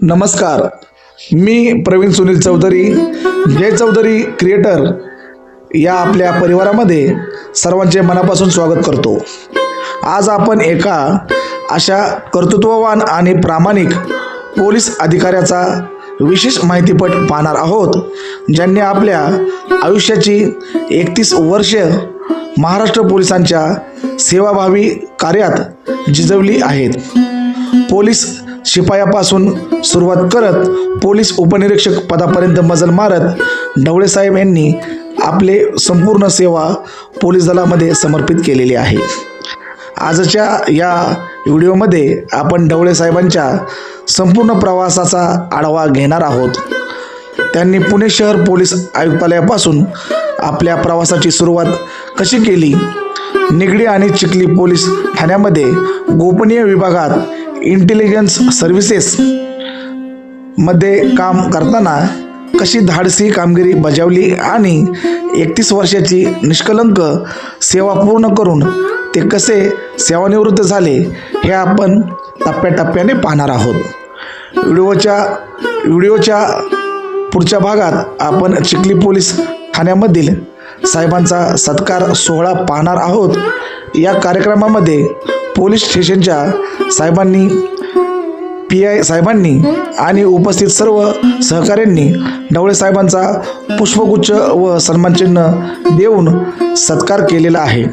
नमस्कार, मी प्रवीण सुनील चौधरी, जय चौधरी क्रिएटर या आपल्या परिवारामध्ये सर्वांचे मनापासून स्वागत करतो। आज आपण एका अशा कर्तृत्ववान आणि प्रामाणिक पोलीस अधिकाऱ्याचा विशेष माहितीपट पाहणार आहोत, ज्यांनी आपल्या आयुष्याची 31 वर्ष महाराष्ट्र पोलिसांच्या सेवाभावी कार्यात झिजवली आहेत। पोलीस शिपायापासून सुरुवात करत पोलीस उपनिरीक्षक पदापर्यंत मजल मारत ढवळे साहेब यांनी आपले संपूर्ण सेवा पोलीस दलामध्ये समर्पित केलेली आहे। आजच्या या व्हिडिओमध्ये आपण ढवळे साहेबांच्या संपूर्ण प्रवासाचा आढावा घेणार आहोत। त्यांनी पुणे शहर पोलीस आयुक्तालयापासून आपल्या प्रवासाची सुरुवात कशी केली, निगडी आणि चिखली पोलीस ठाण्यामध्ये गोपनीय विभागात इंटेलिजन्स सर्व्हिसेस मध्ये काम करताना कशी धाडसी कामगिरी बजावली आणि 31 वर्षाची निष्कलंक सेवा पूर्ण करून ते कसे सेवानिवृत्त झाले हे आपण टप्प्याटप्प्याने पाहणार आहोत। व्हिडिओच्या पुढच्या भागात आपण चिखली पोलीस ठाण्यामधील साहेबांचा सत्कार सोहळा पाहणार आहोत। या कार्यक्रमामध्ये पोलीस स्टेशनच्या साहेबांनी, PI साहेबांनी आणि उपस्थित सर्व सहकाऱ्यांनी ढवळे साहेबांचा पुष्पगुच्छ व सन्मानचिन्ह देऊन सत्कार केलेला आहे।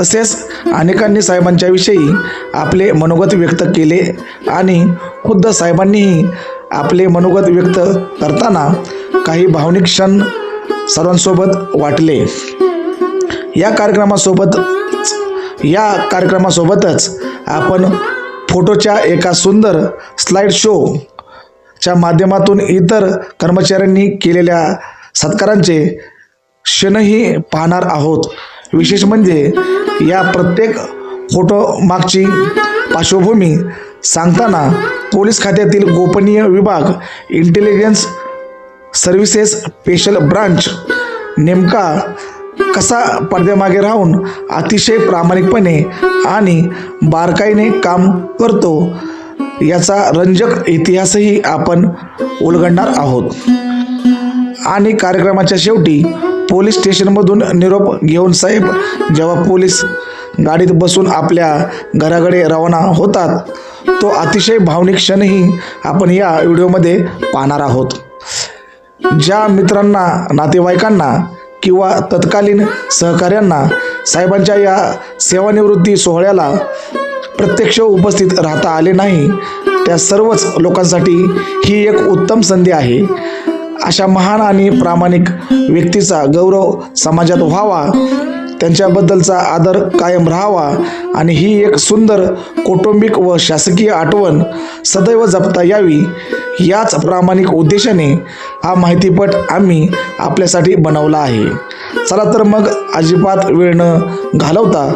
तसेच अनेकांनी साहेबांच्या विषयी आपले मनोगत व्यक्त केले आणि खुद्द साहेबांनीही आपले मनोगत व्यक्त करताना काही भावनिक क्षण सर्वांसोबत वाटले। या कार्यक्रमासोबतच आपण फोटोच्या एका सुंदर स्लाइड शोच्या माध्यमातून इतर कर्मचाऱ्यांनी केलेल्या सत्कारांचे क्षणही पाहणार आहोत। विशेष म्हणजे या प्रत्येक फोटो मागची पार्श्वभूमी सांगताना पोलीस खात्यातील गोपनीय विभाग इंटेलिजन्स सर्व्हिसेस स्पेशल ब्रांच नेमका कसा पडद्यामागे राहून अतिशय प्रामाणिकपणे आणि बारकाईने काम करतो याचा रंजक इतिहासही आपण उलगडणार आहोत। आणि कार्यक्रमाच्या शेवटी पोलीस स्टेशनमधून निरोप घेऊन साहेब जेव्हा पोलीस गाडीत बसून आपल्या घराकडे रवाना होतात, तो अतिशय भावनिक क्षणही आपण या व्हिडिओमध्ये पाहणार आहोत। ज्या मित्रांना, नातेवाईकांना किंवा तत्कालीन सहकाऱ्यांना साहेबांच्या या सेवानिवृत्ती सोहळ्याला प्रत्यक्ष उपस्थित राहता आले नाही, त्या सर्वच लोकांसाठी ही एक उत्तम संधी आहे। अशा महान आणि प्रामाणिक व्यक्तीचा गौरव समाजात व्हावा, त्यांच्याबद्दलचा आदर कायम राहावा आणि ही एक सुंदर कौटुंबिक व शासकीय आठवण सदैव जपता यावी, याच प्रामाणिक उद्देशाने हा माहितीपट आम्ही आपल्यासाठी बनवला आहे। चला तर मग अजिबात वेळ न घालवता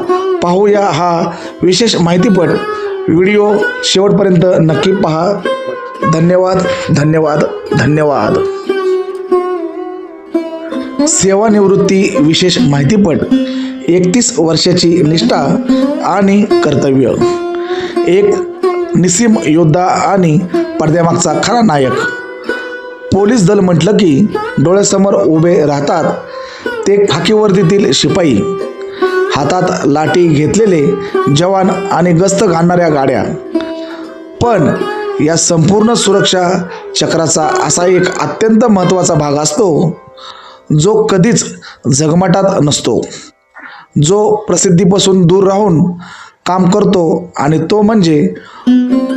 पाहूया हा विशेष माहितीपट। व्हिडिओ शेवटपर्यंत नक्की पहा। धन्यवाद धन्यवाद धन्यवाद। सेवानिवृत्ती विशेष माहितीपट 31 वर्षाची निष्ठा आणि कर्तव्य। एक निस्सीम योद्धा आणि पडद्यामागचा खरा नायक। पोलीस दल म्हटलं की डोळ्यासमोर उभे राहतात ते खाकी वर्दीतील शिपाई, हातात लाठी घेतलेले जवान आणि गस्त घालणाऱ्या गाड्या। पण या संपूर्ण सुरक्षा चक्राचा असा एक अत्यंत महत्त्वाचा भाग असतो जो कधीच झगमटात नसतो, जो प्रसिद्धीपासून दूर राहून काम करतो, आणि तो म्हणजे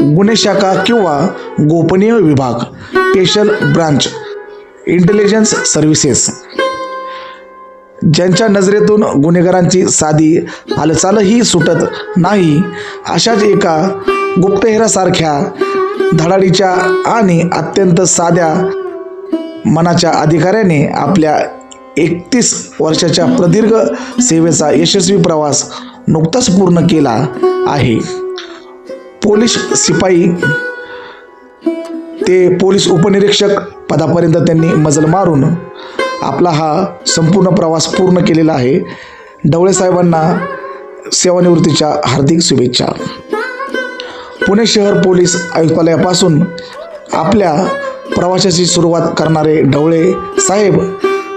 गुन्हे शाखा किंवा गोपनीय विभाग स्पेशल ब्रांच इंटेलिजन्स सर्व्हिसेस। ज्यांच्या नजरेतून गुन्हेगारांची साधी हालचालही सुटत नाही, अशाच एका गुप्तहेरासारख्या धडाडीच्या आणि अत्यंत साध्या मनाच्या अधिकाऱ्याने आपल्या 31 वर्षाच्या प्रदीर्घ सेवेचा यशस्वी प्रवास नुकताच पूर्ण केला आहे। पोलीस शिपाई ते पोलीस उपनिरीक्षक पदापर्यंत त्यांनी मजल मारून आपला हा संपूर्ण प्रवास पूर्ण केलेला आहे। ढवळे साहेबांना सेवानिवृत्तीच्या हार्दिक शुभेच्छा। पुणे शहर पोलीस आयुक्तालयापासून आपल्या प्रवासाची सुरुवात करणारे ढवळे साहेब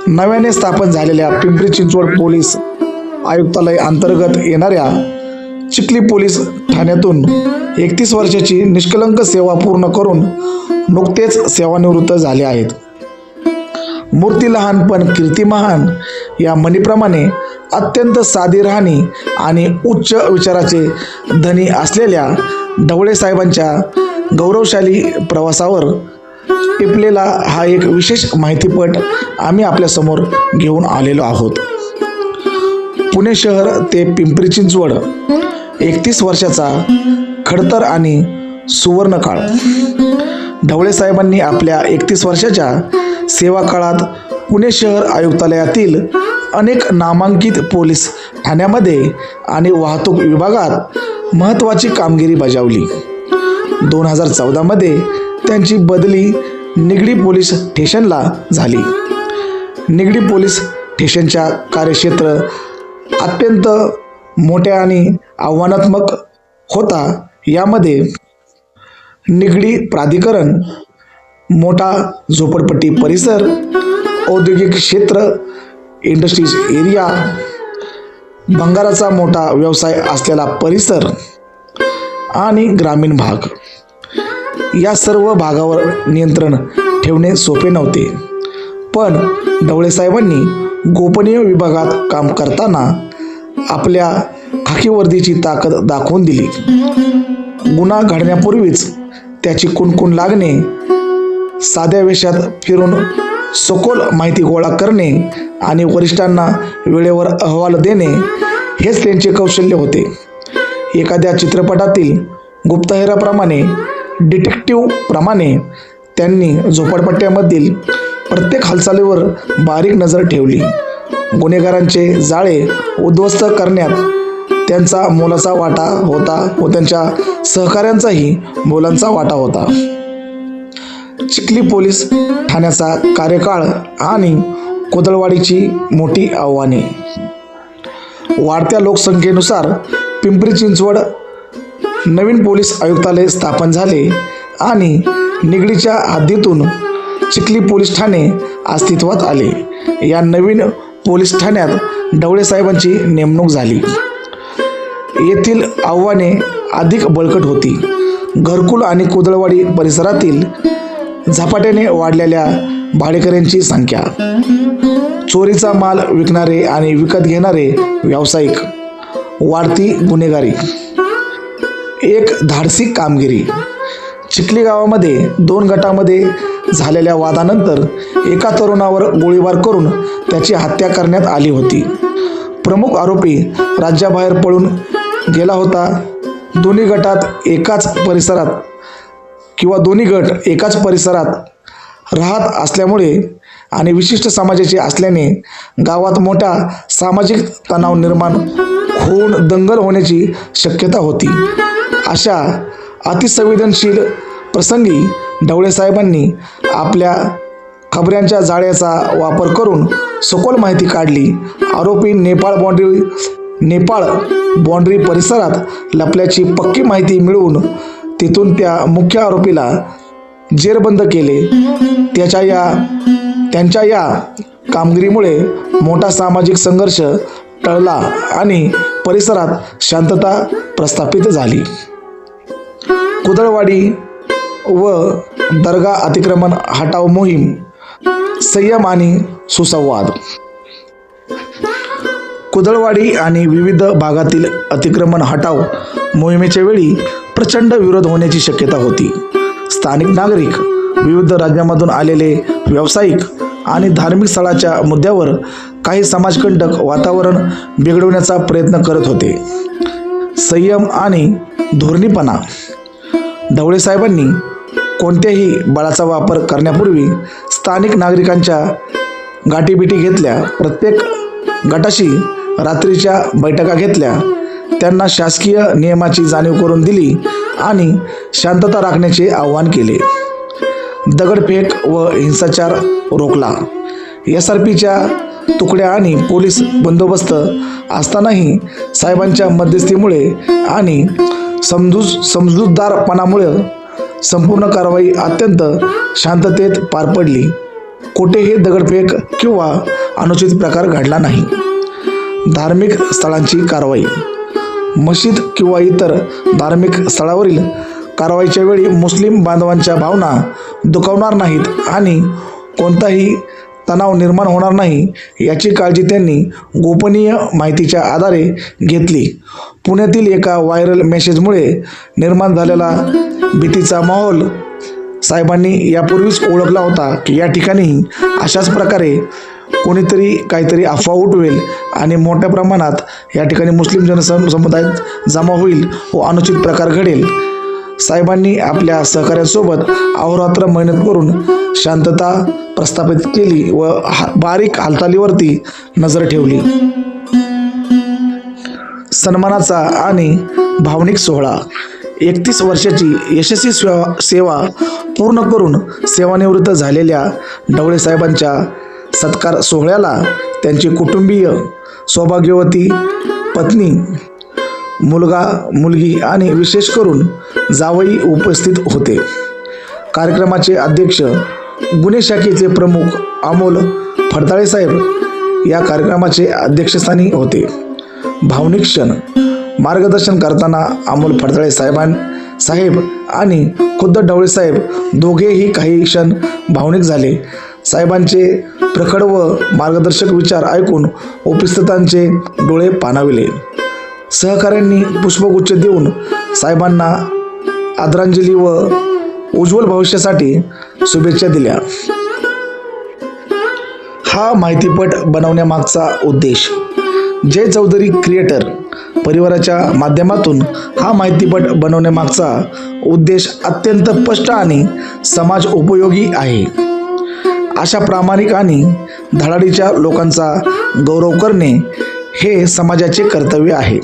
नव्याने स्थापन झालेल्या पिंपरी चिंचवड पोलीस आयुक्तालय अंतर्गत येणाऱ्या चिखली पोलीस ठाण्यातून 31 वर्षाची निष्कलंक सेवा पूर्ण करून नुकतेच सेवानिवृत्त झाले आहेत. मूर्ती लहान पण कीर्ती महान या म्हणीप्रमाणे अत्यंत साधी राहणी आणि उच्च विचाराचे धनी असलेल्या ढवळे साहेबांच्या गौरवशाली प्रवासावर टिपलेला हा एक विशेष माहितीपट आम्ही आपल्यासमोर घेऊन आलेलो आहोत. पुणे शहर ते पिंपरी चिंचवड 31 वर्षाचा खडतर आणि सुवर्णकाळ. ढवळे साहेबांनी आपल्या 31 वर्षाच्या सेवा काळात पुणे शहर आयुक्तालयातील अनेक नामांकित पोलीस ठाण्यामध्ये आणि वाहतूक विभागात महत्त्वाची कामगिरी बजावली. 2014 मध्ये त्यांची बदली निगडी पोलीस स्टेशनला झाली. निगडी पोलीस स्टेशनच्या कार्यक्षेत्र अत्यंत मोठ्या आणि आव्हानात्मक होता. यामध्ये निगडी प्राधिकरण, मोठा झोपडपट्टी परिसर, औद्योगिक क्षेत्र, इंडस्ट्रीज एरिया, भंगाराचा मोठा व्यवसाय असलेला परिसर आणि ग्रामीण भाग या सर्व भागावर नियंत्रण ठेवणे सोपे नव्हते. पण ढवळे साहेबांनी गोपनीय विभागात काम करताना आपल्या खाकी वर्दीची ताकद दाखवून दिली. गुन्हा घडण्यापूर्वीच त्याची कुणकुण लागणे, साध्या वेशात फिरून सखोल माहिती गोळा करणे आणि वरिष्ठांना वेळेवर अहवाल देणे हेच त्यांचे कौशल्य होते. एखाद्या चित्रपटातील गुप्तहेराप्रमाणे, डिटेक्टिव्ह प्रमाणे त्यांनी झोपडपट्ट्यामधील प्रत्येक हालचालीवर बारीक नजर ठेवली. गुन्हेगारांचे जाळे उद्ध्वस्त करण्यात त्यांचा मोलाचा वाटा होता व त्यांच्या सहकाऱ्यांचाही मोलांचा वाटा होता. चिखली पोलीस ठाण्याचा कार्यकाळ आणि कोदळवाडीची मोठी आव्हाने. वाढत्या लोकसंख्येनुसार पिंपरी चिंचवड नवीन पोलीस आयुक्तालय स्थापन झाले आणि निगडीच्या हद्दीतून चिखली पोलीस ठाणे अस्तित्वात आले. या नवीन पोलीस ठाण्यात ढवळे साहेबांची नेमणूक झाली. येथील आव्हाने अधिक बळकट होती. घरकुल आणि कोदळवाडी परिसरातील झपाट्याने वाढलेल्या भाडेकऱ्यांची संख्या, चोरीचा माल विकणारे आणि विकत घेणारे व्यावसायिक, वाढती गुन्हेगारी. एक धाडसी कामगिरी. चिखली गावामध्ये 2 गटामध्ये झालेल्या वादानंतर एका तरुणावर गोळीबार करून त्याची हत्या करण्यात आली होती. प्रमुख आरोपी राज्याबाहेर पळून गेला होता. दोन्ही गट एकाच परिसरात राहत असल्यामुळे आणि विशिष्ट समाजाचे असल्याने गावात मोठा सामाजिक तणाव निर्माण होऊन दंगल होण्याची शक्यता होती. अशा अतिसंवेदनशील प्रसंगी ढवळे साहेबांनी आपल्या खबऱ्यांच्या जाळ्याचा वापर करून सखोल माहिती काढली. आरोपी नेपाळ बाँड्री परिसरात लपल्याची पक्की माहिती मिळवून तिथून त्या मुख्य आरोपीला जेरबंद केले. त्यांच्या या कामगिरीमुळे मोठा सामाजिक संघर्ष टळला आणि परिसरात शांतता प्रस्थापित झाली. कुदळवाडी व दर्गा अतिक्रमण हटाव मोहीम, संयम आणि सुसंवाद. कुदळवाडी आणि विविध भागातील अतिक्रमण हटाव मोहिमेच्या वेळी प्रचंड विरोध होण्याची शक्यता होती. स्थानिक नागरिक, विविध राज्यांमधून आलेले व्यावसायिक आणि धार्मिक स्थळाच्या मुद्द्यावर काही समाजकंटक वातावरण बिघडवण्याचा प्रयत्न करत होते. संयम आणि धोरणीपणा. ढवळे साहेबांनी कोणत्याही बळाचा वापर करण्यापूर्वी स्थानिक नागरिकांच्या गाठीबिटी घेतल्या. प्रत्येक गटाशी रात्रीच्या बैठका घेतल्या. त्यांना शासकीय नियमाची जाणीव करून दिली आणि शांतता राखण्याचे आवाहन केले. दगडफेक व हिंसाचार रोखला. SRPच्या तुकड्या आणि पोलीस बंदोबस्त असतानाही साहेबांच्या मध्यस्थीमुळे आणि समजूतदारपणामुळे संपूर्ण कारवाई अत्यंत शांततेत पार पडली. कोठेही दगडफेक किंवा अनुचित प्रकार घडला नाही. धार्मिक स्थळांची कारवाई. मशीद किंवा इतर धार्मिक स्थळावरील कारवाईच्या वेळी मुस्लिम बांधवांच्या भावना दुखावणार नाहीत आणि कोणताही तणाव निर्माण होणार नाही याची काळजी त्यांनी गोपनीय माहितीच्या आधारे घेतली. पुण्यातील एका व्हायरल मेसेजमुळे निर्माण झालेला भीतीचा माहोल साहेबांनी यापूर्वीच ओळखला होता की या ठिकाणी अशाच प्रकारे कोणीतरी काहीतरी अफवा उठवेल आणि मोठ्या प्रमाणात या ठिकाणी मुस्लिम जनसमुदाय जमा होईल व अनुचित प्रकार घडेल. साहेबांनी आपल्या सहकाऱ्यांसोबत अहोरात्र मेहनत करून शांतता प्रस्थापित केली व बारीक हालचालीवरती नजर ठेवली. सन्मानाचा आणि भावनिक सोहळा. 31 वर्षाची यशस्वी सेवा पूर्ण करून सेवानिवृत्त झालेल्या ढवळे साहेबांच्या सत्कार सोहळ्याला त्यांचे कुटुंबीय, सौभाग्यवती पत्नी, मुलगा मुलगी आणि विशेष करून जावई उपस्थित होते. कार्यक्रमाचे अध्यक्ष गुन्हे शाखेचे प्रमुख अमोल फडताळे साहेब या कार्यक्रमाचे अध्यक्षस्थानी होते. भावनिक क्षण. मार्गदर्शन करताना अमोल फडताळे साहेब आणि खुद्द ढवळे साहेब दोघेही काही क्षण भावनिक झाले. साहेबांचे प्रखर व मार्गदर्शक विचार ऐकून उपस्थितांचे डोळे पाणावले. सहकाऱ्यांनी पुष्पगुच्छ देऊन साहेबांना आदरांजली व उज्ज्वल भविष्यासाठी शुभेच्छा दिल्या. हा माहितीपट बनवण्यामागचा उद्देश. जय चौधरी क्रिएटर परिवाराच्या माध्यमातून हा माहितीपट बनवण्यामागचा उद्देश अत्यंत स्पष्ट आणि समाज उपयोगी आहे. अशा प्रामाणिक आणि धडाडीच्या लोकांचा गौरव करणे हे समाजाचे कर्तव्य आहे.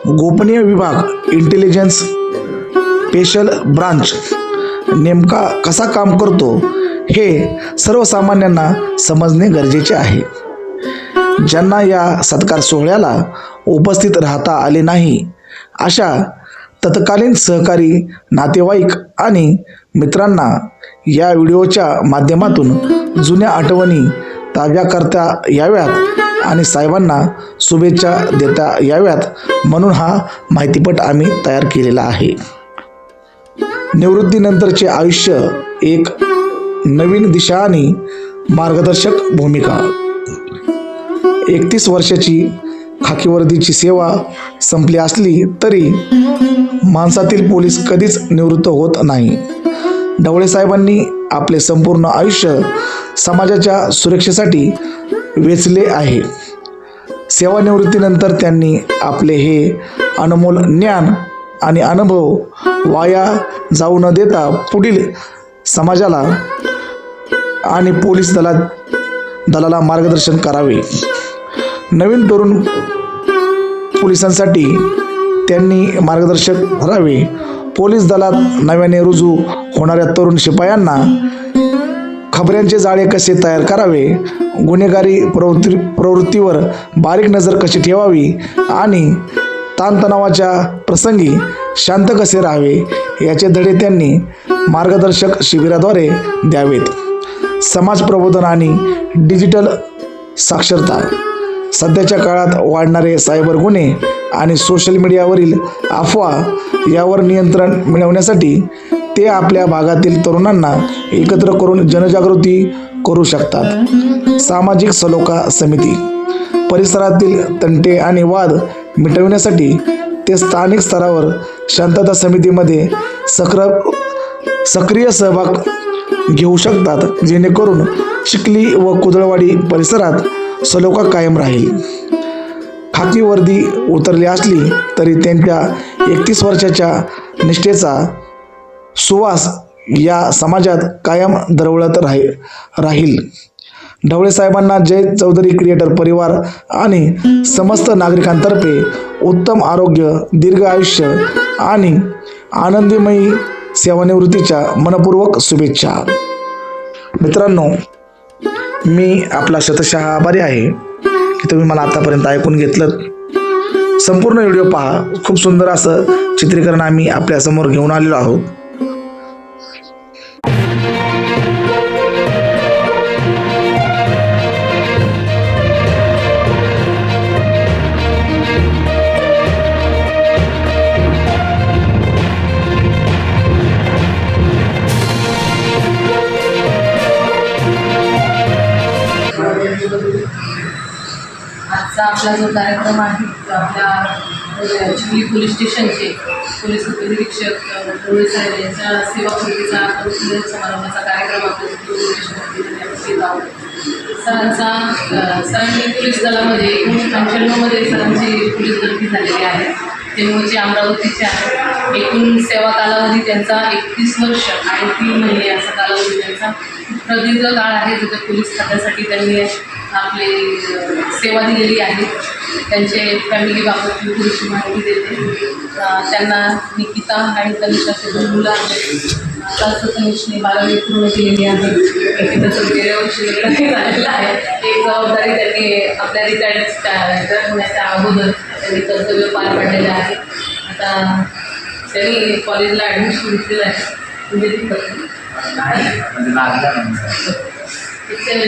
गोपनीय विभाग इंटेलिजन्स स्पेशल ब्रांच नेमका कसा काम करतो हे सर्वसामान्यांना समजणे गरजेचे आहे. ज्यांना या सत्कार सोहळ्याला उपस्थित राहता आले नाही अशा तत्कालीन सहकारी, नातेवाईक आणि मित्रांना या व्हिडिओच्या माध्यमातून जुन्या आठवणी ताज्या करता याव्यात आणि साहेबांना शुभेच्छा देता याव्यात म्हणून हा माहितीपट आम्ही तयार केलेला आहे. निवृत्तीनंतरचे आयुष्य एक नवीन दिशा आणि मार्गदर्शक भूमिका. 31 वर्षाची खाकीवर्दीची सेवा संपली असली तरी माणसातील पोलीस कधीच निवृत्त होत नाही. ढवळे साहेबांनी आपले संपूर्ण आयुष्य समाजाच्या सुरक्षेसाठी वेचले आहे. सेवानिवृत्तीनंतर त्यांनी आपले हे अनमोल ज्ञान आणि अनुभव वाया जाऊ न देता पुढील समाजाला आणि पोलीस दलाला मार्गदर्शन करावे. नवीन तरुण पोलिसांसाठी त्यांनी मार्गदर्शक ठरावे. पोलीस दलात नव्याने रुजू होणाऱ्या तरुण शिपायांना खबऱ्यांचे जाळे कसे तयार करावे, गुन्हेगारी प्रवृत्तीवर बारीक नजर कशी ठेवावी आणि ताणतणावाच्या प्रसंगी शांत कसे राहावे याचे धडे त्यांनी मार्गदर्शक शिबिराद्वारे द्यावेत. समाज प्रबोधन आणि डिजिटल साक्षरता. सध्याच्या काळात वाढणारे सायबर गुन्हे आणि सोशल मीडियावरील अफवा यावर नियंत्रण मिळवण्यासाठी ते आपल्या भागातील तरुणांना एकत्र करून जनजागृती करू शकतात. सामाजिक सलोखा समिती. परिसरातील तंटे आणि वाद मिटविण्यासाठी ते स्थानिक स्तरावर शांतता समितीमध्ये सक्रिय सहभाग घेऊ शकतात, जेणेकरून चिखली व कुदळवाडी परिसरात सलोखा कायम राहील. खाकी वर्दी उतरली असली तरी त्यांच्या 31 वर्षाच्या निष्ठेचा सुवास या समाजात कायम दरवळत राहील. ढवळे साहेबांना जय चौधरी क्रिएटर परिवार आणि समस्त नागरिकांतर्फे उत्तम आरोग्य, दीर्घ आयुष्य आणि आनंदमयी सेवानिवृत्तीच्या मनपूर्वक शुभेच्छा. मित्रांनो, मी आपला शतशः आभारी आहे की तुम्ही मला आतापर्यंत ऐकून घेतलं. संपूर्ण व्हिडिओ पहा. खूप सुंदर असं चित्रीकरण आम्ही आपल्यासमोर घेऊन आलेलो आहोत. आजचा आपला जो कार्यक्रम आहे तो आपल्या चिखली पोलीस स्टेशनचे पोलीस उपनिरीक्षक डोळे साहेब यांच्या सेवाकृतीचा समारंभाचा कार्यक्रम आपल्या चिखली पोलीस स्टेशन आहोत. सरांनी पोलीस दलामध्ये 1995मध्ये सरांची पोलीस भरती झालेली आहे. ते मूळचे अमरावतीचे आहे. एकूण सेवा कालावधी त्यांचा 31 वर्ष आणि 3 महिने असा कालावधी त्यांचा प्रदीर्घ काळ आहे. तिथे पोलीस खात्यासाठी त्यांनी आपली सेवा दिलेली आहे. त्यांचे फॅमिलीबाबत थोडीशी माहिती देते. त्यांना निकिता आणि तनिषाचे 2 मुलं आहेत. आता तनिषने 12वी पूर्ण केलेली आहे. निकिताचं गेल्या वर्षी लग्न झालेलं आहे. एक जबाबदारी त्यांनी आपल्या रिटायर्ड होण्याच्या अगोदर त्यांनी कर्तव्य पार पाडलेलं आहे. आता त्यांनी कॉलेजला ॲडमिशन घेतलेलं आहे.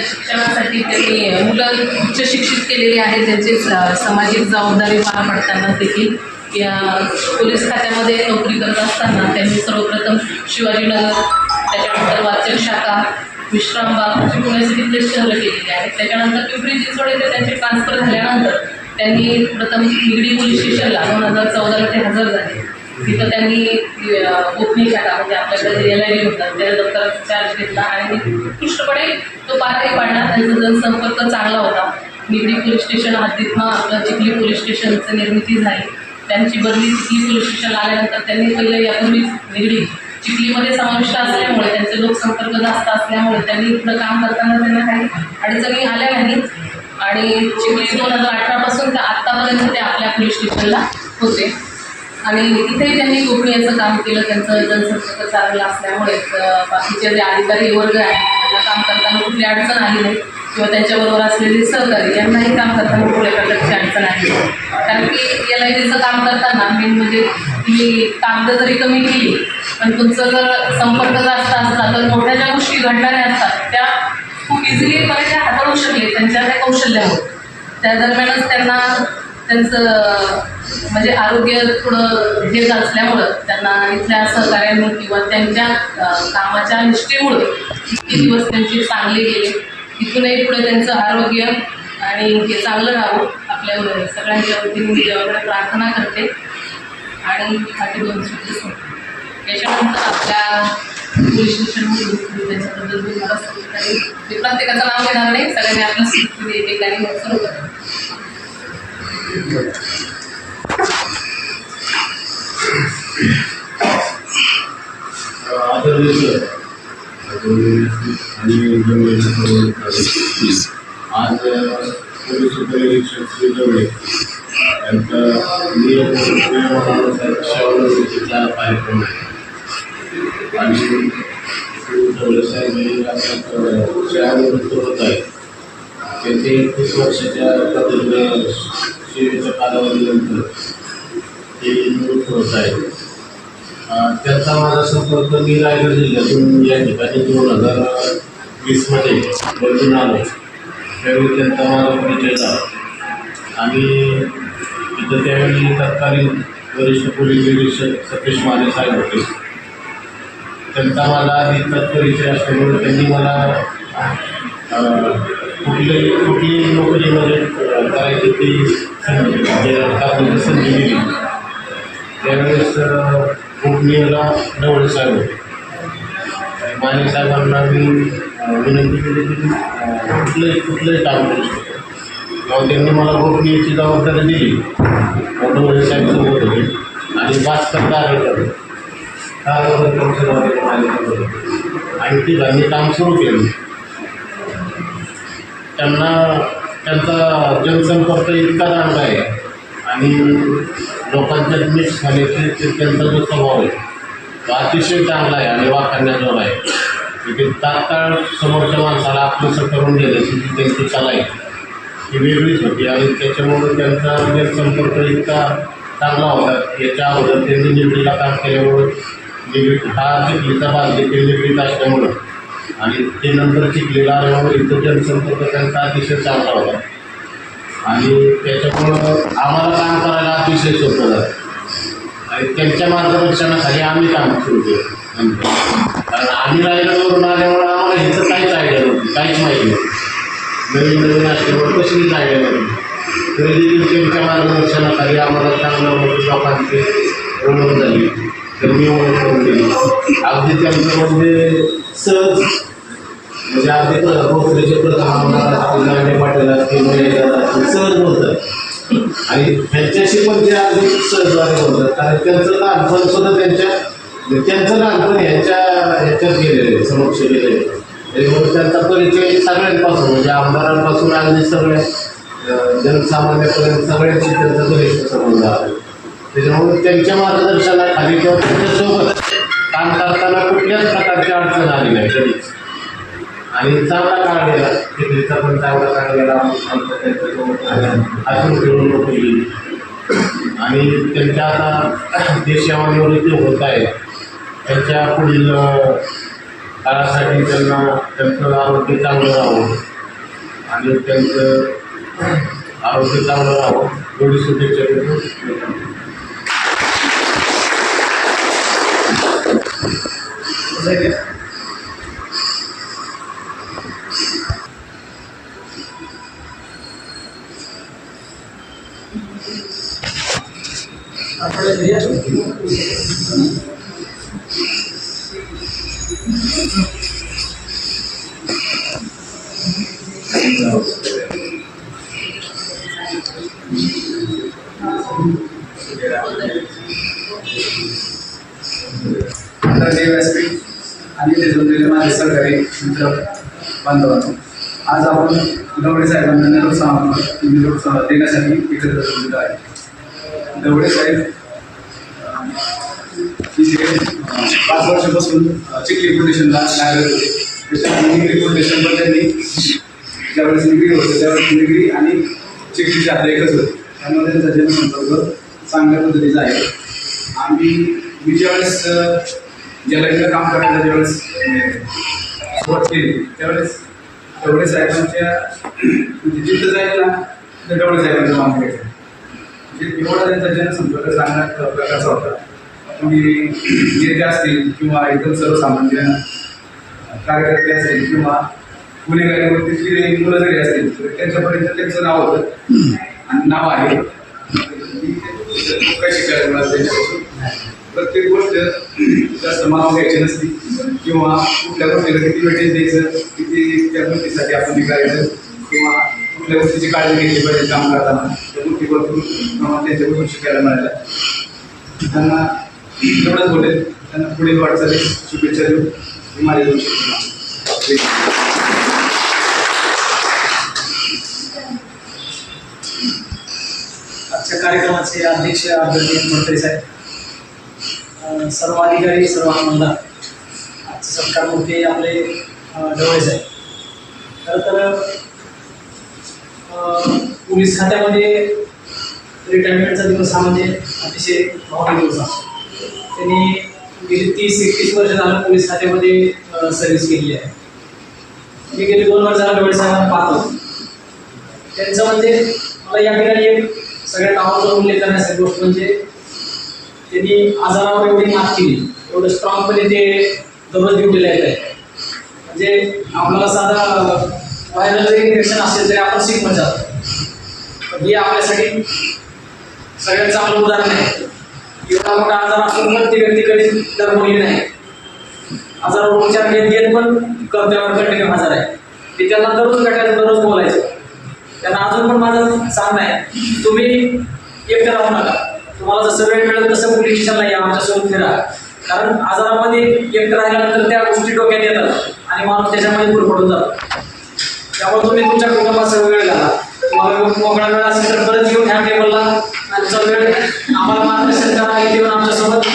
शिक्षणासाठी त्यांनी मुलं उच्च शिक्षित केलेली आहे. त्यांची सामाजिक जबाबदारी पार पाडताना देखील या पोलीस खात्यामध्ये नोकरी करत असताना त्यांनी सर्वप्रथम शिवाजीनगर, त्याच्यानंतर वाचक शाखा, विश्रामबाग अशी पुण्यासाठी प्लेस शहरं केलेली आहेत. त्याच्यानंतर पिंपरी चिंचवड येथे त्यांचे ट्रान्सफर झाल्यानंतर त्यांनी प्रथम निगडी पोलीस स्टेशनला 2014 ते हजर झाले. तिथं त्यांनी गोपनीय शाखा म्हणजे आपल्याकडे LID होता त्याच्या दप्तराचा चार्ज घेतला आणि उत्कृष्टपणे तो पारही पाडला. त्यांचा जनसंपर्क चांगला होता. निगडी पोलीस स्टेशन हद्दीतनं आपलं चिखली पोलीस स्टेशनची निर्मिती झाली. त्यांची बदली चिखली पोलीस स्टेशनला आल्यानंतर त्यांनी पहिलं यापूर्वी निगडी चिखलीमध्ये समाविष्ट असल्यामुळे त्यांचे लोकसंपर्क जास्त असल्यामुळे त्यांनी इथलं काम करताना त्यांना काही अडचणी आल्या नाहीत आणि चिखली 2018 पासून तर आत्तापर्यंत ते आपल्या पोलीस स्टेशनला होते आणि इथेही त्यांनी गोपनीयचं काम केलं. त्यांचं जनसंपर्क चांगला असल्यामुळे बाकीचे जे अधिकारी वर्ग आहेत त्यांना काम करताना कुठली अडचण आली नाही किंवा त्यांच्याबरोबर असलेले सहकारी यांनाही काम करताना कुठल्या प्रकारची अडचण आली नाही. कारण की LIDचं काम करताना मेन म्हणजे तुम्ही कागद जरी कमी केली पण तुमचं जर संपर्क जास्त असला तर मोठ्या ज्या गोष्टी घडणाऱ्या असतात त्या खूप इझिलीपणे त्या हाताळू शकले त्यांच्या त्या कौशल्यामुळे. त्या दरम्यानच त्यांना त्यांचं म्हणजे आरोग्य थोडं हे असल्यामुळं त्यांना इथल्या सहकार्याने किंवा त्यांच्या कामाच्या निष्ठेमुळं इतके दिवस त्यांचे चांगले गेले. इथूनही पुढे त्यांचं आरोग्य आणि हे चांगलं राहावं आपल्या सगळ्यांच्या वतीने मी देवाकडे प्रार्थना करते आणि बाकी 2 शब्द सांगते. याच्यानंतर आपल्या पोलीस स्टेशनमध्ये त्यांच्याबद्दल मला सांगितलं प्रत्येकाचं नाव घेणार नाही. सगळ्यांनी आपलं स्थिती एकेकाने सुरू करतो. आज पोलीस उपनिरीक्षक श्री डोळे यांचा सेवानिवृत्तीचा कार्यक्रम आहे आणि डोळे साहेब सेवानिवृत्त होत आहे. त्यांचे 31 वर्षाच्या प्रदीर्घ सेवेच्या कालावधीनंतर ते निवृत्त होत आहे. त्यांचा माझा संपर्क मी रायगड जिल्ह्यातून या ठिकाणी 2020मध्ये बदलून आलो. त्यावेळी त्यांचा माझा परिचय झाला आणि तिथं त्यावेळी तत्कालीन वरिष्ठ पोलीस निरीक्षक सतीश माने साहेब होते. त्यांचा मला आधीचाच परिचय असल्यामुळे त्यांनी मला कुठली नोकरीमध्ये करायची ती संधी दिली. त्यावेळेस गोपनीयला डवळे साहेब होते. माने साहेबांना मी विनंती केली की कुठलंही काम करू शकतो तेव्हा त्यांनी मला गोपनीयची जबाबदारी दिली. डवळे साहेब सोबत होते आणि 5 कार्यकर्ते आणि ती त्यांनी काम सुरू केलं. त्यांचा जनसंपर्क इतका चांगला आहे आणि लोकांच्या मिक्स झाल्याचे त्यांचा जो स्वभाव आहे तो अतिशय चांगला आहे आणि वाखाणण्याजोगा आहे. तिथे तात्काळ समोरच्या माणसाला आपलंसं करून देण्याची जी त्यांची कला आहे ती वेगळीच होती आणि त्याच्यामुळे त्यांचा जनसंपर्क इतका चांगला होता. याच्या अगोदर त्यांनी निगडीला काम केल्यामुळं हा चिखलीचा भाग देखील निगडीत असल्यामुळं आणि ते नंतर चिखलीला आल्यामुळे इथं जनसंपर्क त्यांचा अतिशय चांगला होता आणि त्याच्यामुळं आम्हाला काम करायला अतिशय सोपं झालं आणि त्यांच्या मार्गदर्शनाखाली आम्ही काम सुरू केलं. कारण आम्ही रायगडवरून आल्यामुळं आम्हाला इथं काहीच आयडिया नव्हती, काहीच माहिती नव्हती. नवीन असल्यामुळे कशीच आयडिया नव्हती. तरी त्यांच्या मार्गदर्शनाखाली आम्हाला चांगलं लोकांची ओळख झाली, तर मी ओळख करून दिली. अगदी त्यांचं म्हणजे सहज, म्हणजे अगदी भोसलेचे प्रथम आमदार नारायण पाटील असतील, सहज बोलतात. आणि त्यांच्याशी पण ते अगदी सहजवाने बोलतात, कारण त्यांचं लहानपण सुद्धा त्यांचं लहानपण ह्याच्यात गेलेलं आहे, समक्ष गेलेलं आहे. त्याच्यामुळे त्यांचा परिचय सगळ्यांपासून, म्हणजे आमदारांपासून अगदी सगळ्या जनसामान्यापर्यंत सगळ्यांशी त्यांचा घनिष्ठ संबंध आहे. त्याच्यामुळे त्यांच्या मार्गदर्शनाखाली किंवा त्यांच्यासोबत काम करताना कुठल्याच प्रकारची अडचण आली नाही कधीच. आणि चांगला काळ गेला, चिखलीचा पण चांगला काळ गेला. अजून खेळून केली आणि त्यांच्या आता जे सेवानिवृत्ती होत आहे त्यांच्या पुढील काळासाठी त्यांचं आरोग्य चांगलं राहावं आणि त्यांचं आरोग्य चांगलं राहावं एवढी शुभेच्छा देतो. आणि ते जोडलेले माझे सहकारी मित्र बांधवांनो, आज आपण दवडे साहेबांना निरोप देण्यासाठी एकत्र जमलेलो आहे. दवडे साहेब तिथे 5 वर्षापासून चिखली फाउंडेशनला लागत होते. त्याच्यामुळे चिखली फाउंडेशन पण त्यांनी ज्यावेळेस डिग्री होते त्यावेळेस डिग्री आणि चिखलीचे आपले एकच होते. त्यामुळे त्यांचा जनसंपर्क चांगल्या पद्धतीचा आहे. मी ज्यावेळेस ज्याला काम करायला ज्यावेळेस सुरुवात केली त्यावेळेस दवडे साहेबांच्या जिथं जाईल ना तर दवडे साहेबांचं काम करायचं. म्हणजे एवढा त्यांचा जनसंपर्क चांगल्या प्रकारचा होता. तुम्ही नेते असतील किंवा एकदम सर्वसामान्य कार्यकर्ते असतील किंवा गुन्हेगारीवरती जी मुलं जरी असतील तर त्यांच्यापर्यंत त्यांचं नाव होतं आणि नाव आहे. काय शिकायला मिळालं त्यांच्यापासून. प्रत्येक गोष्ट जास्त मानव घ्यायची नसती किंवा कुठल्या गोष्टीला किती वेळेस द्यायचं, किती त्या गोष्टीसाठी आपण हे करायचं किंवा कुठल्या गोष्टीची काळजी घ्यायची पाहिजे काम करताना त्या गोष्टी भरपूर त्यांच्याकडून शिकायला मिळाल्या. त्यांना एवढंच बोलेल, त्यांना पुढील वाटचालीस शुभेच्छा देऊ ही माझी 2 शब्द. आजच्या कार्यक्रमाचे अध्यक्ष आदरणीय मंत्री साहेब, सर्व अधिकारी, सर्व आमदार, आजचे सत्कारमूर्ती आपले डवळे साहेब. खरं तर पोलीस खात्यामध्ये रिटायरमेंटचा दिवस हा म्हणजे अतिशय मोठा दिवस असतो. त्यांनी गेली 30-31 वर्ष झालं पोलीस खात्यामध्ये सर्व्हिस केली आहे. मी गेली 2 वर्ष झालं डवळे साहेबांना पाहतो. त्यांचं म्हणजे मला या ठिकाणी एक सगळ्या नावाचा उल्लेख करण्यासाठी गोष्ट म्हणजे त्यांनी आजारावर एवढी मात केली, एवढं स्ट्रॉंगपणे ते दररोज ड्युटीला येत आहे. म्हणजे आपल्याला साधा व्हायरल जरी इन्फेक्शन असेल तरी आपण सिक होऊन जातो. पण हे आपल्यासाठी सगळ्यात चांगलं उदाहरण आहे. एवढा मोठा आजार असून पण ती व्यक्ती कधी दरमोडली नाही. आजारावर उपचार घेत पण कर्तव्यावर कंटिन्यू हजर आहे. ते त्यांना दररोज भेटायचं, दररोज बोलायचं. त्यांना अजून पण माझं सांगणं आहे, तुम्ही एकटं राहू नका. तुम्हाला जसं वेळ मिळेल तसं पोलीस स्टेशनला या, आमच्यासोबत फिरा. कारण आजारामध्ये एकटं राहिल्यानंतर त्या गोष्टी डोक्यात येतात आणि माणूस त्याच्यामध्ये पुढे जातो. त्यामुळे तुम्ही तुमच्या कुटुंबाचा वेळ घाला. तुम्हाला मोकळा वेळ असेल तर परत येऊन ह्या टेबलला तुमचा वेळ आम्हाला मार्गदर्शन करा, इथे येऊन आमच्यासोबत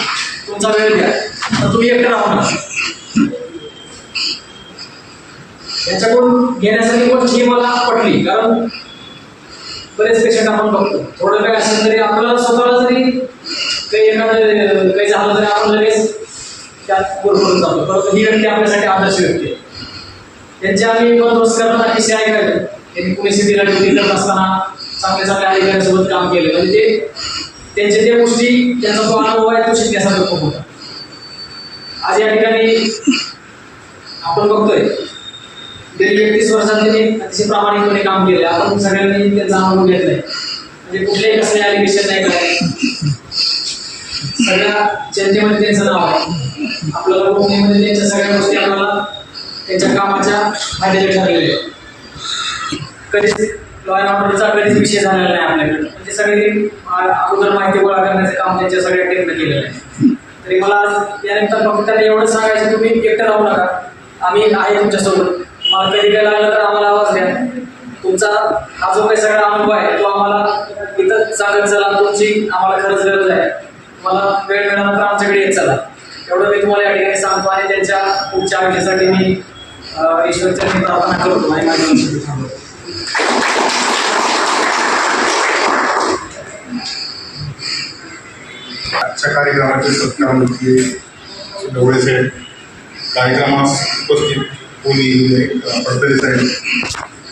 तुमचा वेळ घ्या. तर तुम्ही एकटं राहू नका. त्याच्याकडून घेण्यासाठी पण ही मला पटली. कारण बरेच पेशंट आपण बघतो, थोडं काय असेल तरी आपल्याला स्वतःला जरी काही एखादं काही झालं तरी आपण लगेच त्यात बोलून जातो. परंतु ही व्यक्ती आपल्यासाठी आदर्श व्यक्ती आहे. त्यांचे आम्ही बंदोबस्त करताना अतिशय ऐकायला त्यांनी पुणे सिटीला ड्युटी करत असताना चांगल्या अधिकाऱ्यांसोबत काम केले. म्हणजे ते त्यांच्या त्या गोष्टी, त्यांचा जो अनुभव आहे तो शिकण्यासारखा खूप होता. आज या ठिकाणी आपण बघतोय गेली 31 वर्षात त्यांनी अतिशय प्रामाणिकपणे काम केले. आपण सगळ्यांनी त्यांचा अनुभव घेतलाय. म्हणजे कुठल्याही कसले ॲलिगेशन नाही काय, सगळ्या जनतेमध्ये त्यांचं नाव आहे. आपल्याला कोकणीमध्ये त्यांच्या सगळ्या गोष्टी आपल्याला त्यांच्या कामाच्या फायद्याचे ठरलेले आहेत. कधीच लॉ अँड ऑर्डरचा कधीच विषय झालेला नाही आपल्याकडे. म्हणजे सगळी अगोदर माहिती गोळा करण्याचं काम त्यांच्या सगळ्या टीमने केलेलं आहे. तरी मला आज यानंतर फक्त त्यांनी एवढं सांगायचं, तुम्ही एकटं राहू नका, आम्ही आहे तुमच्यासोबत. मला कधी काय लागलं तर आम्हाला आवाज द्या. तुमचा हा जो काही सगळा अनुभव आहे तो आम्हाला इथं सांगत चला. तुमची आम्हाला खरंच गरज आहे. मला वेळ मिळाला तर आमच्याकडे येत चला. एवढं मी तुम्हाला या ठिकाणी सांगतो आणि त्यांच्या पुढच्या आयुष्यासाठी मी ईश्वरचरणी प्रार्थना करतो आणि माझ्या आयुष्यात थांबतो. आजच्या कार्यक्रमाचे सत्कारमुखी ढवळे साहेब, कार्यक्रमास उपस्थित कोणी पडतळे साहेब,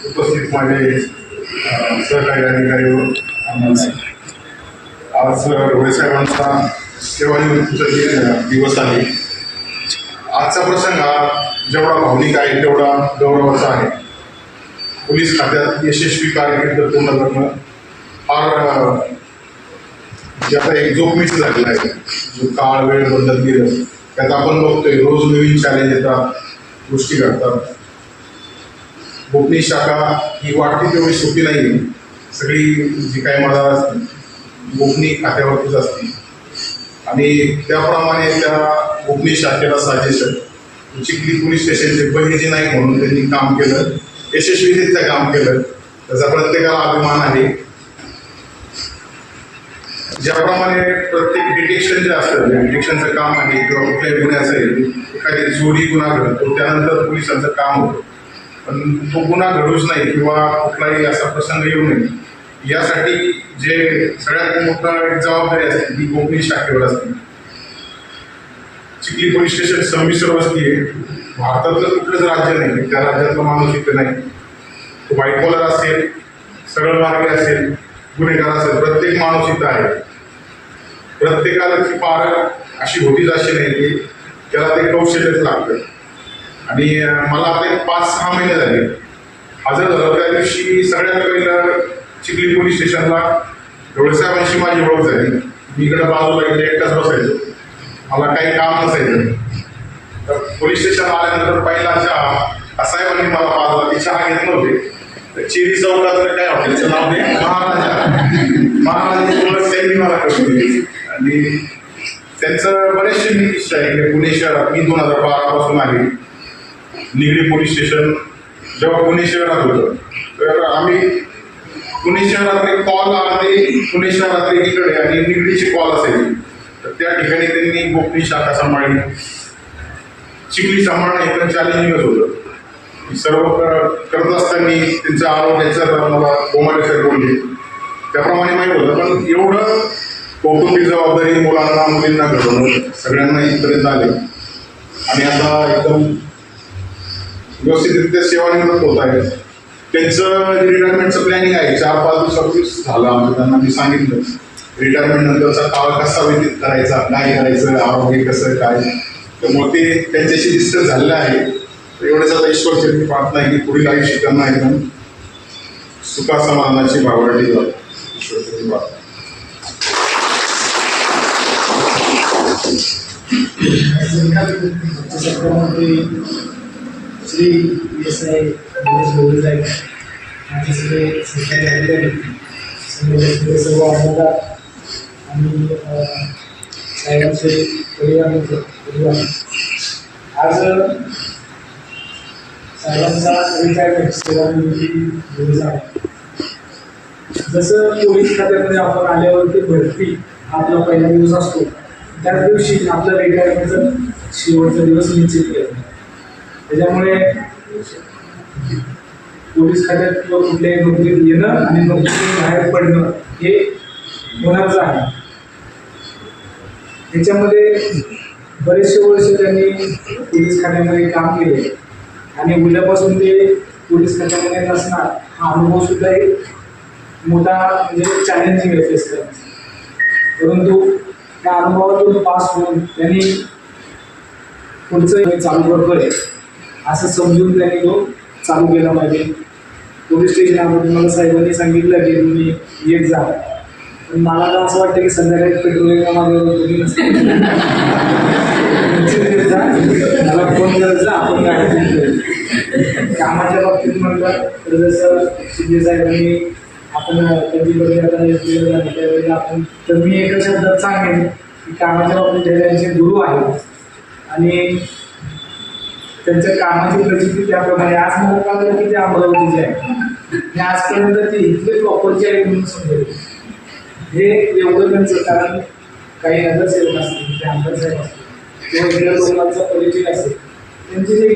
उपस्थित माझे सहकारी अधिकारी व आज ढवळे साहेबांचा सेवानिवृत्तीचा दिवस आहे. आजचा प्रसंग हा जेवढा भावनिक आहे तेवढा गौरवाचा आहे. पोलीस खात्यात यशस्वी कारकीर्द पूर्ण करणं फार जे आता एक जोखमीचं झालेला आहे. जो काळ वेळ बदलत गेलं त्यात आपण बघतोय रोज नवीन चॅलेंज येतात, गोष्टी घडतात. गोपनीय शाखा ही वाटते तेवढी सोपी नाही. सगळी जी काही मला गोपनीय खात्यावरतीच असते आणि त्याप्रमाणे त्या गोपनीय शाखेला साजेशन चिखली पोलीस स्टेशनचे बहिर्जी नाईक म्हणून त्यांनी काम केलं, यशस्वीरित्या काम केलं. त्याचा प्रत्येकाला अभिमान आहे. ज्याप्रमाणे प्रत्येक डिटेक्शन जे असतं, डिटेक्शनचं काम आहे किंवा कुठल्याही गुन्ह्याचं एखादी चोरी गुन्हा घडतो त्यानंतर पोलिसांचं काम होतं. पण तो गुन्हा घडूच नाही किंवा कुठलाही असा प्रसंग येऊ नये यासाठी जे सगळ्यात मोठा एक जबाबदारी असते ती गोपनीय शाखेवर असते. चिखली पोलीस स्टेशन संमिश्र वस्ती आहे. भारतातलं कुठलंच राज्य नाही त्या राज्यातला माणूस इथं नाही. तो व्हाईट कॉलर असेल, सरळ मार्गी असेल, गुन्हेगार असेल, प्रत्येक माणूस इथं आहे. प्रत्येकाला ती पार अशी होतीच अशी नाही की त्याला ते कौशल्यच लागतं. आणि मला आता एक 5-6 महिने झाले हजर झालं. त्या दिवशी सगळ्यात पहिलं चिखली पोलीस स्टेशनला ढवळे साहेबांशी माझी ओळख झाली. मी इकडं बाजूला इकडे एकटाच बसायचो, मला काही काम नसायचं. तर पोलीस स्टेशन आल्यानंतर पहिला चहा साहेबांनी मला पाजला. ती चहा घेत नव्हते. चिरी चौकात काय हॉटेलचं नाव आहे महाराजाची ओळख त्यांनी मला करून दिली. आणि त्यांचं बरेचसे मी किस्से आहे. पुणे शहरात मी 2012 पासून आहे. निगडी पोलीस स्टेशन जेव्हा पुणे शहरात होतं तर आम्ही पुणे शहरातले कॉल आले, पुणे शहरातले इकडे आणि निगडीचे कॉल असायचे. तर त्या ठिकाणी त्यांनी गोपनीय शाखा सांभाळली. चिखली सांभाळणं एकदम चॅलेंजिंगच होतं. सर्व करत असताना त्यांच्या आरोग्याचं मला बोमारे सर बोलले त्याप्रमाणे माहीत होतं. पण एवढं कौटुंबिक जबाबदारी मुलांना मुलींना घडवणं सगळ्यांना इथपर्यंत आले आणि आता एकदम व्यवस्थितरित्या सेवानिवृत्त होत आहे. त्यांचं रिटायरमेंटचं प्लॅनिंग आहे. 4-5 दिवसापूर्वीच झालं आम्ही त्यांना मी सांगितलं रिटायरमेंट नंतरचा काळ कसा व्यतीत करायचा, काय करायचं, आरोग्य कसं काय. त्यामुळे ते त्यांच्याशी डिस्कस झालेलं आहे. एवढंच आता ईश्वरचरणी प्रार्थना आहे की पुढील आयुष्य त्यांना एकदम सुखा समाधानाची भाववाढी जाईल. ईश्वरचरणी प्रार्थना. श्री देसाई दिनेश साहेब, माझे सगळे सरकारी अधिकारी, सर्व आमदार आणि साहेबांचे परिवार आज साहेबांचा रिटायरमेंट सेवानिवृत्ती दिवस आहे. जसं पोलीस खात्यामध्ये आपण आल्यावरती भरती आपला पहिला दिवस असतो त्याच दिवशी आपलं रिटायरमेंटचा शेवटचा दिवस निश्चित केला. त्याच्यामुळे पोलीस खात्यात किंवा कुठल्याही नोकरीत येणं आणि नोकरीतून बाहेर पडणं हे होणारच आहे. त्याच्यामध्ये बरेचसे वर्ष त्यांनी पोलीस खात्यामध्ये काम केले आणि उद्यापासून ते पोलीस खात्यामध्ये नसणार हा अनुभव सुद्धा एक मोठा म्हणजे चॅलेंजिंग आहे फेस करण्याचा. परंतु त्या अनुभवातून पास होऊन त्यांनी पुढचं चालू करतोय असं समजून त्यांनी तो चालू केला पाहिजे. पोलीस स्टेशनामध्ये मला साहेबांनी सांगितलं की तुम्ही येत जा, पण मला तर असं वाटतं की संध्याकाळी पेट्रोलिंग माझ्यावर मला फोन करायचा, आपण गाडी कामाच्या बाबतीत म्हटलं तर जसं शिंदे साहेबांनी आपण त्यांची बदली आता त्यावेळेला आपण, तर मी एका शब्दात सांगेन की कामाच्या बाबतीत हे त्यांचे गुरु आहेत आणि त्यांच्या कामाची प्रचिती त्याप्रमाणे. आज मला कळलं की ते अमरावतीचे आहे आणि आजपर्यंत ते इथले प्रॉपरचे आहे म्हणून समजेल. हे एवढं त्यांचं, कारण काही नगरसेवक असतील, ते आमदार साहेब असतील किंवा इथल्या लोकांचा परिचय असेल, त्यांचे जे